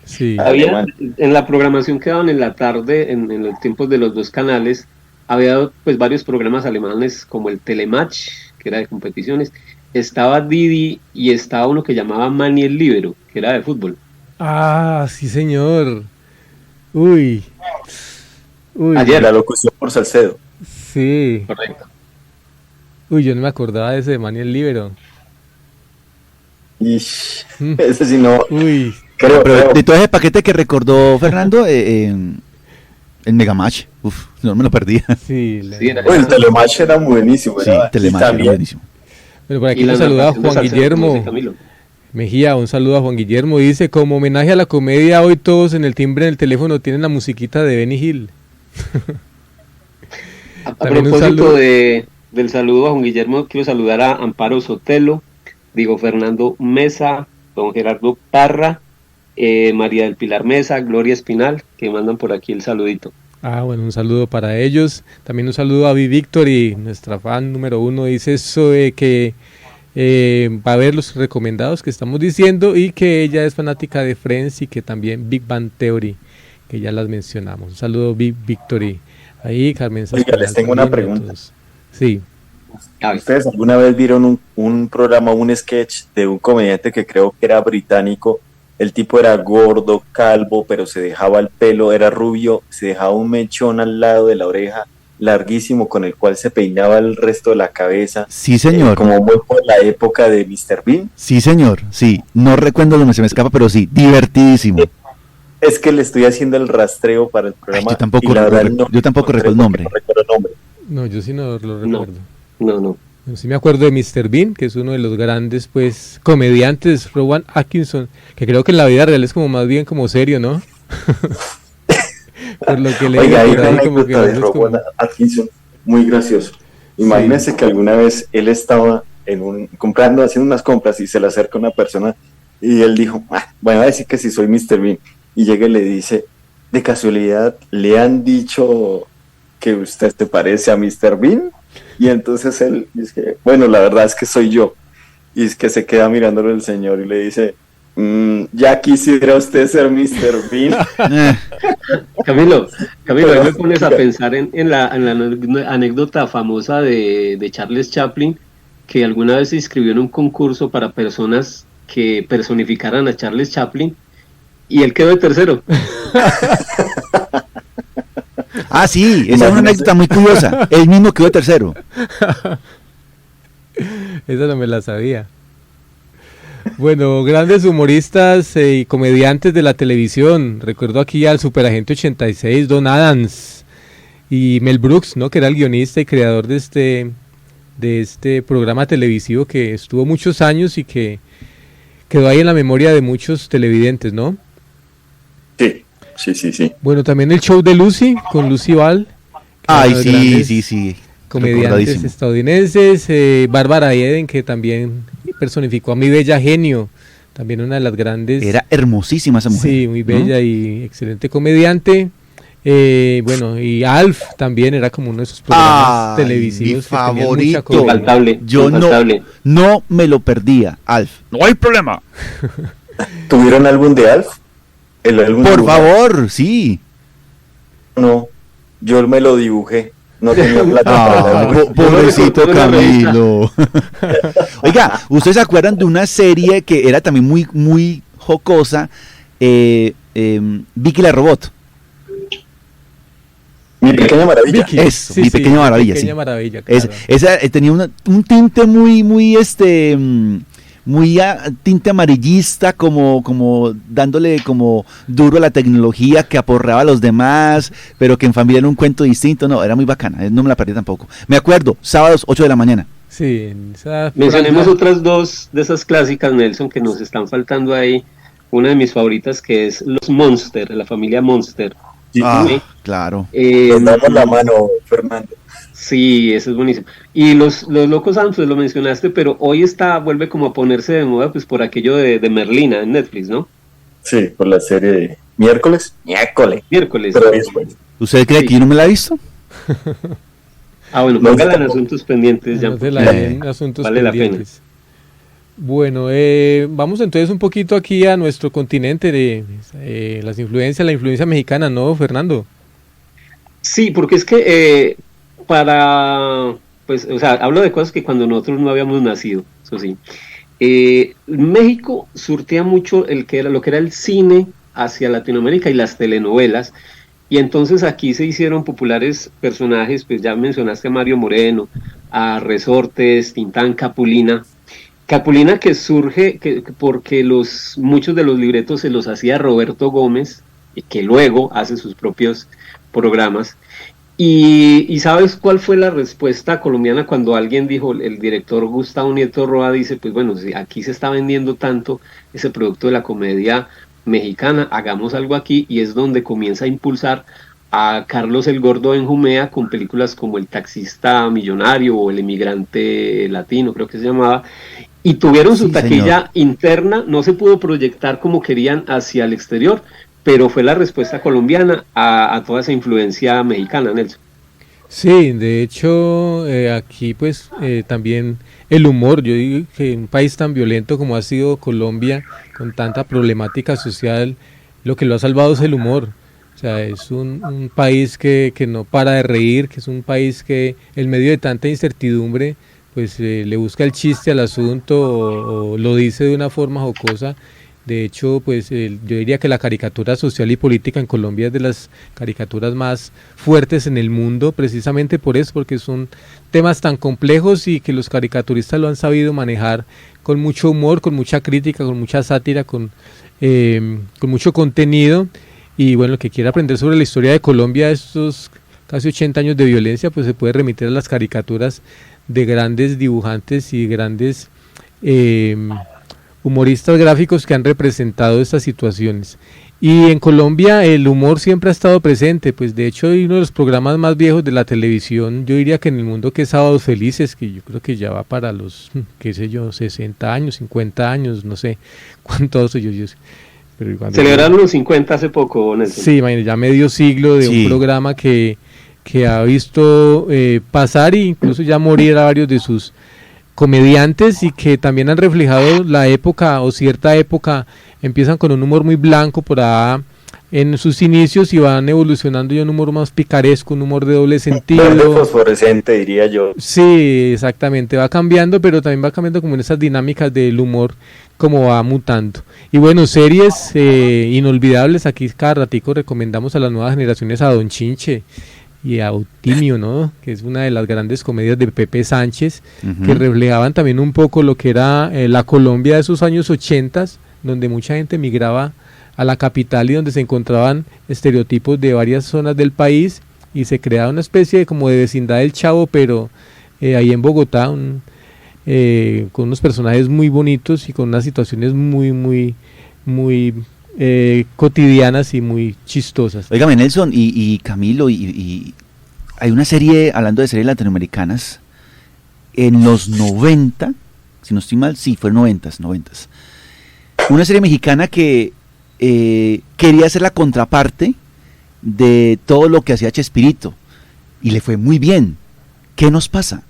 Sí. Había, en la programación que daban en la tarde, en los tiempos de los dos canales, había pues varios programas alemanes como el Telematch, que era de competiciones. Estaba Didi y estaba uno que llamaba Manny el Líbero, que era de fútbol. Ah, sí, señor. Uy. ayer la locución por Salcedo. Sí. Correcto. Uy, yo no me acordaba de ese de Manny el Líbero. Y ese sí no. Uy. Pero de todo ese paquete que recordó Fernando, el Megamatch, no me lo perdía. Sí, el Telematch era buenísimo. Sí, Telematch era buenísimo. Bueno, por aquí nos saluda Juan Guillermo Mejía, un saludo a Juan Guillermo. Dice, como homenaje a la comedia, hoy todos en el timbre del teléfono tienen la musiquita de Benny Hill. A propósito del saludo a Juan Guillermo, quiero saludar a Amparo Sotelo, Diego Fernando Mesa, don Gerardo Parra, María del Pilar Mesa, Gloria Espinal, que mandan por aquí el saludito. Ah, bueno, un saludo para ellos. También un saludo a Vi Victory, nuestra fan número 1. Dice eso de que va a ver los recomendados que estamos diciendo y que ella es fanática de Friends y que también Big Bang Theory, que ya las mencionamos. Un saludo Vi Victory. Ahí, Carmen. Oiga, les tengo una pregunta. Sí. ¿Ustedes alguna vez vieron un programa, un sketch de un comediante que creo que era británico? El tipo era gordo, calvo, pero se dejaba el pelo, era rubio, se dejaba un mechón al lado de la oreja, larguísimo, con el cual se peinaba el resto de la cabeza. Sí, señor. Como muy por la época de Mr. Bean. Sí, señor, sí. No recuerdo dónde se me escapa, pero sí, divertidísimo. Es que le estoy haciendo el rastreo para el programa. Ay, yo tampoco recuerdo el nombre. No, yo sí no lo recuerdo. No. Sí me acuerdo de Mr. Bean, que es uno de los grandes, pues, comediantes, Rowan Atkinson, que creo que en la vida real es como más bien como serio, ¿no? Por lo que le digo por ahí como que de Rowan Atkinson, muy gracioso. Imagínense que alguna vez él estaba haciendo unas compras y se le acerca una persona y él dijo, bueno, a decir que si soy Mr. Bean. Y llega y le dice, de casualidad, ¿le han dicho que usted te parece a Mr. Bean? Y entonces él dice, bueno, la verdad es que soy yo. Y es que se queda mirándolo el señor y le dice, ya quisiera usted ser Mr. Bean. Camilo, ahí me pones a pensar en la anécdota famosa de Charles Chaplin, que alguna vez se inscribió en un concurso para personas que personificaran a Charles Chaplin y él quedó de tercero. Ah, sí, esa es una anécdota muy curiosa. Él mismo quedó tercero. Esa no me la sabía. Bueno, grandes humoristas y comediantes de la televisión. Recuerdo aquí al Superagente 86, Don Adams, y Mel Brooks, ¿no? Que era el guionista y creador de este programa televisivo que estuvo muchos años y que quedó ahí en la memoria de muchos televidentes, ¿no? Sí. Bueno, también el show de Lucy, con Lucy Ball. Ay, sí. Comediantes estadounidenses. Bárbara Eden, que también personificó a mi bella genio. También una de las grandes. Era hermosísima esa mujer. Sí, muy bella y excelente comediante. Bueno, y Alf también era como uno de esos programas televisivos. Mi favorito. Infaltable. Yo no me lo perdía, Alf. No hay problema. ¿Tuvieron álbum de Alf? Por favor, sí. No, yo me lo dibujé. No tenía plata para pobrecito Camilo. Oiga, ¿ustedes se acuerdan de una serie que era también muy, muy jocosa? Vicky la Robot. Mi pequeña maravilla. Vicky. Eso, sí, mi pequeña maravilla. Pequeña sí. maravilla, claro. Esa tenía un tinte muy tinte amarillista, como dándole como duro a la tecnología que aporreaba a los demás, pero que en familia era un cuento distinto. No, era muy bacana, no me la perdí tampoco. Me acuerdo, sábados 8 de la mañana. Sí, mencionemos otras dos de esas clásicas, Nelson, que nos están faltando ahí. Una de mis favoritas, que es Los Monster, la familia Monster. Claro. Nos damos la mano, Fernando. Sí, eso es buenísimo. Y los Locos Adams, pues lo mencionaste, pero hoy vuelve como a ponerse de moda, pues por aquello de Merlina en Netflix, ¿no? Sí, por la serie miércoles. Miércoles. Pero después. ¿Usted cree que yo no me la he visto? Bueno, No, póngala en asuntos pendientes ya. No se la den asuntos vale la pendientes. Bueno, vamos entonces un poquito aquí a nuestro continente de la influencia mexicana, ¿no, Fernando? Sí, porque es que pues, o sea, hablo de cosas que cuando nosotros no habíamos nacido, eso sí. México surtía mucho lo que era el cine hacia Latinoamérica y las telenovelas, y entonces aquí se hicieron populares personajes, pues ya mencionaste a Mario Moreno, a Resortes, Tintán, Capulina que surge porque muchos de los libretos se los hacía Roberto Gómez, y que luego hace sus propios programas. Y ¿sabes cuál fue la respuesta colombiana cuando alguien dijo, el director Gustavo Nieto Roa dice, pues bueno, si aquí se está vendiendo tanto ese producto de la comedia mexicana, hagamos algo aquí, y es donde comienza a impulsar a Carlos el Gordo Benjumea con películas como El taxista millonario o El emigrante latino, creo que se llamaba, y tuvieron su taquilla interna, no se pudo proyectar como querían hacia el exterior, pero fue la respuesta colombiana a toda esa influencia mexicana, Nelson. Sí, de hecho, aquí pues también el humor, yo digo que en un país tan violento como ha sido Colombia, con tanta problemática social, lo que lo ha salvado es el humor. O sea, es un país que no para de reír, que es un país que en medio de tanta incertidumbre, pues le busca el chiste al asunto o lo dice de una forma jocosa. De hecho, pues yo diría que la caricatura social y política en Colombia es de las caricaturas más fuertes en el mundo, precisamente por eso, porque son temas tan complejos y que los caricaturistas lo han sabido manejar con mucho humor, con mucha crítica, con mucha sátira, con mucho contenido. Y bueno, el que quiera aprender sobre la historia de Colombia, estos casi 80 años de violencia, pues se puede remitir a las caricaturas de grandes dibujantes y grandes humoristas gráficos que han representado estas situaciones. Y en Colombia el humor siempre ha estado presente, pues de hecho hay uno de los programas más viejos de la televisión, yo diría que en el mundo, que es Sábados Felices, que yo creo que ya va para los, qué sé yo, 60 años, 50 años, no sé cuántos ellos. Celebraron los 50 hace poco, Nelson. Sí, imagínate, ya medio siglo de un programa que ha visto pasar e incluso ya morir a varios de sus comediantes, y que también han reflejado la época o cierta época. Empiezan con un humor muy blanco por allá en sus inicios y van evolucionando ya un humor más picaresco, un humor de doble sentido. Verde fosforescente, diría yo. Sí, exactamente, va cambiando, pero también va cambiando como en esas dinámicas del humor, como va mutando. Y bueno, series inolvidables, aquí cada ratico recomendamos a las nuevas generaciones a Don Chinche y a Eutimio, ¿no? Que es una de las grandes comedias de Pepe Sánchez, que reflejaban también un poco lo que era la Colombia de esos años 80, donde mucha gente migraba a la capital y donde se encontraban estereotipos de varias zonas del país y se creaba una especie de como de vecindad del Chavo, pero ahí en Bogotá, con unos personajes muy bonitos y con unas situaciones muy cotidianas y muy chistosas. Óigame, Nelson y Camilo, y hay una serie, hablando de series latinoamericanas, en los 90, si no estoy mal, sí, fue 90s, una serie mexicana que quería ser la contraparte de todo lo que hacía Chespirito, y le fue muy bien. ¿Qué nos pasa?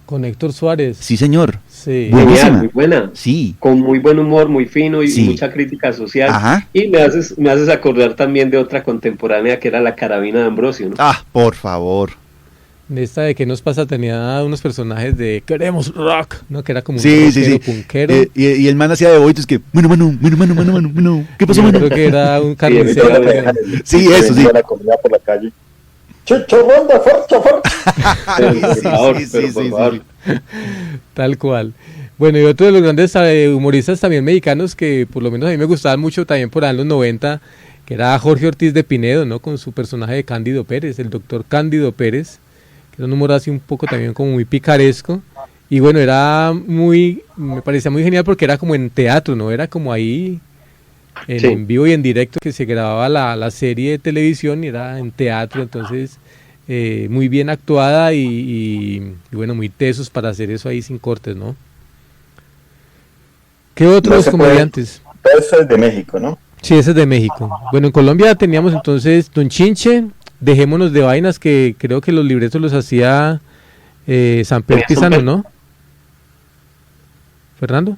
Con Héctor Suárez. Sí, señor. Sí. Genial, muy buena. Sí. Con muy buen humor, muy fino y mucha crítica social. Ajá. Y me haces acordar también de otra contemporánea que era La Carabina de Ambrosio, ¿no? Ah, por favor. De esta de ¿Qué nos pasa? Tenía unos personajes de Queremos Rock, ¿no? Que era como un rockero punkero. Y el man hacía de boitos que, mano. ¿Qué pasó, mano? Creo que era un carnicero. Sí, eso, sí. La comida por la calle. Chicharrón de chofer. Sí. Tal cual. Bueno, y otro de los grandes humoristas también mexicanos que por lo menos a mí me gustaban mucho también por ahí en los 90, que era Jorge Ortiz de Pinedo, ¿no? Con su personaje de Cándido Pérez, el doctor Cándido Pérez, que era un humor así un poco también como muy picaresco. Y bueno, me parecía muy genial porque era como en teatro, ¿no? Era como ahí en vivo y en directo que se grababa la serie de televisión y era en teatro, entonces muy bien actuada y bueno, muy tesos para hacer eso ahí sin cortes, ¿no? ¿Qué otros comediantes? Todo eso es de México, ¿no? Sí, ese es de México. Bueno, en Colombia teníamos entonces Don Chinche, Dejémonos de Vainas, que creo que los libretos los hacía Samper Pisano, ¿no? ¿Fernando?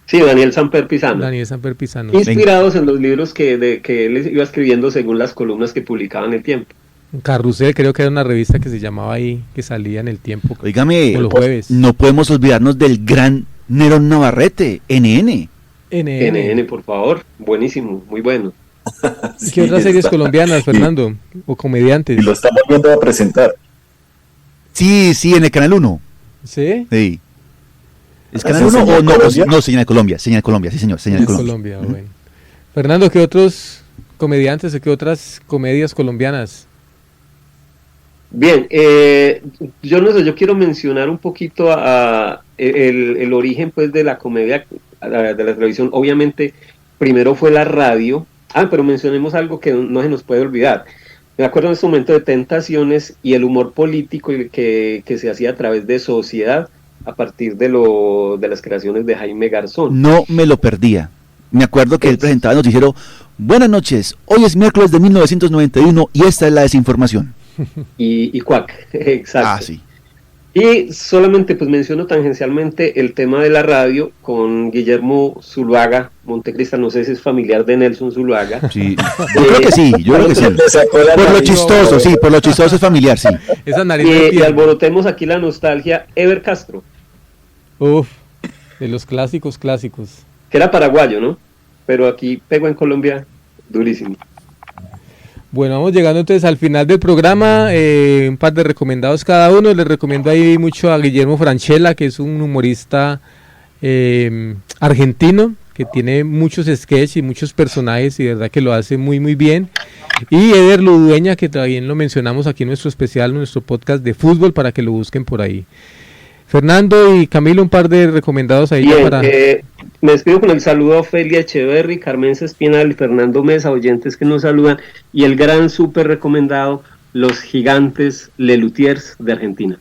Sí, Daniel Samper Pisano. Daniel Samper Pisano. Inspirados en los libros que él iba escribiendo según las columnas que publicaba en El Tiempo. Carrusel, creo que era una revista que se llamaba ahí, que salía en El Tiempo. Óigame, los jueves. No podemos olvidarnos del gran Nerón Navarrete, NN. NN, por favor, buenísimo, muy bueno. ¿Y qué otras series colombianas, Fernando? O comediantes. Y lo estamos viendo a presentar. Sí, en el Canal 1. ¿Sí? Sí. ¿Es Canal 1 o no? No, Señal Colombia, sí señor, Señal Colombia. Bueno. Fernando, ¿qué otros comediantes o qué otras comedias colombianas? Bien, yo no sé, yo quiero mencionar un poquito el origen pues de la comedia, de la televisión. Obviamente, primero fue la radio. Pero mencionemos algo que no se nos puede olvidar. Me acuerdo en ese momento de Tentaciones y el humor político que se hacía a través de Sociedad, a partir de las creaciones de Jaime Garzón. No me lo perdía. Me acuerdo que él presentaba el noticiero. Buenas noches, hoy es miércoles de 1991 y esta es la desinformación. Y cuac, exacto. Sí. Y solamente pues menciono tangencialmente el tema de la radio con Guillermo Zuluaga Montecrista, no sé si es familiar de Nelson Zuluaga. Sí, yo creo que sí. Por lo chistoso, sí, por lo chistoso es familiar, sí. Esa nariz y alborotemos aquí la nostalgia, Ever Castro. Uf, de los clásicos. Que era paraguayo, ¿no? Pero aquí pegó en Colombia durísimo. Bueno, vamos llegando entonces al final del programa, un par de recomendados cada uno. Les recomiendo ahí mucho a Guillermo Francella, que es un humorista argentino, que tiene muchos sketches y muchos personajes y de verdad que lo hace muy muy bien. Y Eder Ludueña, que también lo mencionamos aquí en nuestro especial, nuestro podcast de fútbol, para que lo busquen por ahí. Fernando y Camilo, un par de recomendados ahí. Bien, ya para... me despido con el saludo a Ofelia Echeverry, Carmen Espinal y Fernando Mesa, oyentes que nos saludan, y el gran súper recomendado, los gigantes Lelutiers de Argentina.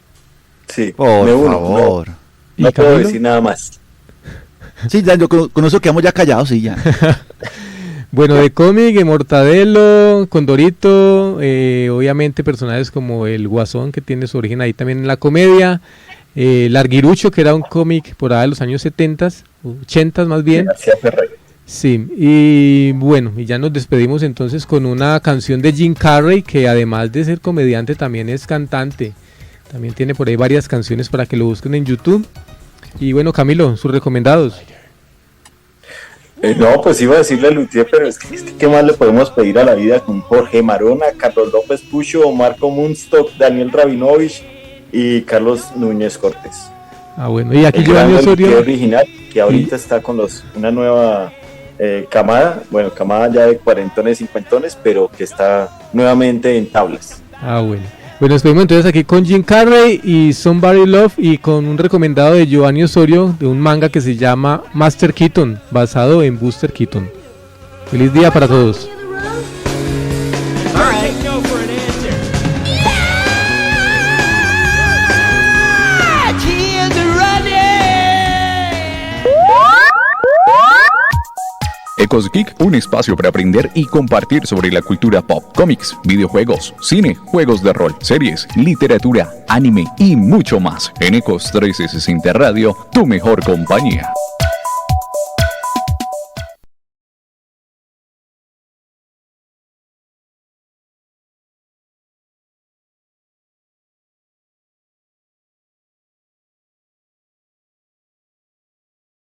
Sí, por favor. No puedo decir nada más. Sí, ya, yo con eso quedamos ya callados, sí, ya. Bueno, de cómic, Mortadelo, Condorito, obviamente personajes como el Guasón, que tiene su origen ahí también en la comedia, Larguirucho, que era un cómic por ahí de los años 70, 80 más bien. Sí, y bueno, y ya nos despedimos entonces con una canción de Jim Carrey, que además de ser comediante también es cantante. También tiene por ahí varias canciones para que lo busquen en YouTube. Y bueno, Camilo, sus recomendados. No, pues iba a decirle a Lutier, pero es que ¿qué más le podemos pedir a la vida con Jorge Marona, Carlos López Pucho, Marco Munstock, Daniel Rabinovich y Carlos Núñez Cortés? Bueno, y aquí el Giovanni gran Osorio original, que ahorita está con una nueva camada ya de cuarentones, cincuentones, pero que está nuevamente en tablas. Bueno, nos vemos entonces aquí con Jim Carrey y Somebody Love, y con un recomendado de Giovanni Osorio de un manga que se llama Master Keaton, basado en Buster Keaton. Feliz día para todos. Ecos Geek, un espacio para aprender y compartir sobre la cultura pop, cómics, videojuegos, cine, juegos de rol, series, literatura, anime y mucho más. En Ecos 1360 Radio, tu mejor compañía.